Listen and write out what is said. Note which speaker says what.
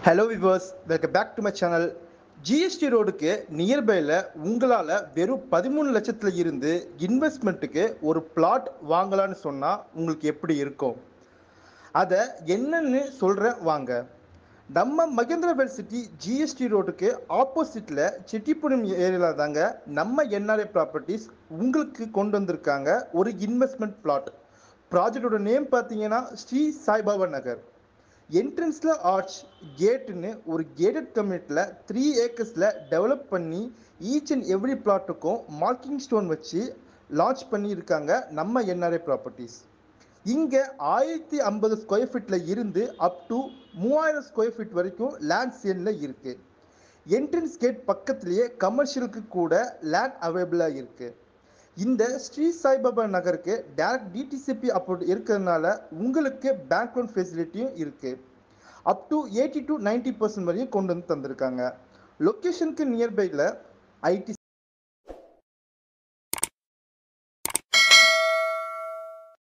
Speaker 1: Hello viewers, welcome back to my channel. GST ரோடுக்கு நியர்பையில் உங்களால் வெறும் 13 லட்சத்தில் இருந்து இன்வெஸ்ட்மெண்ட்டுக்கு ஒரு பிளாட் வாங்கலான்னு சொன்னால் உங்களுக்கு எப்படி இருக்கும்? அதை என்னன்னு சொல்கிறேன் வாங்க. நம்ம மகேந்திரவேல் சிட்டி ஜிஎஸ்டி ரோடுக்கு ஆப்போசிட்டில் செட்டிப்புரம் ஏரியாவில் தாங்க நம்ம என்ஆர்ஏ ப்ராப்பர்ட்டிஸ் உங்களுக்கு கொண்டு வந்திருக்காங்க ஒரு இன்வெஸ்ட்மெண்ட் பிளாட். ப்ராஜெக்டோட நேம் பார்த்தீங்கன்னா ஸ்ரீ சாய்பாபா நகர். என்ட்ரன்ஸில் ஆர்ச் கேட்டுன்னு ஒரு கேட்டட் கம்யூனிட்டியில் 3 ஏக்கர்ஸில் டெவலப் பண்ணி ஈச் அண்ட் எவ்ரி பிளாட்டுக்கும் மார்க்கிங் ஸ்டோன் வச்சு லான்ச் பண்ணியிருக்காங்க நம்ம என்ஆர்ஏ ப்ராப்பர்ட்டிஸ். இங்கே 1050 ஸ்கொயர் ஃபீட்டில் இருந்து அப் டு 3000 ஸ்கொயர் ஃபீட் வரைக்கும் லேண்ட் சேலில் இருக்குது. என்ட்ரன்ஸ் கேட் பக்கத்துலேயே கமர்ஷியலுக்கு கூட லேண்ட் அவைலபிளாக இருக்குது. இந்த ஸ்ரீ சாய்பாபா நகருக்கு டைரக்ட் டிடிசிபி அப்ரூவ் இருக்கிறதுனால உங்களுக்கு பேங்க் லோன் ஃபெசிலிட்டியும் இருக்குது. அப் டு 80 to 90% வரையும் கொண்டு வந்து தந்திருக்காங்க. லொக்கேஷனுக்கு நியர்பையில் ஐடி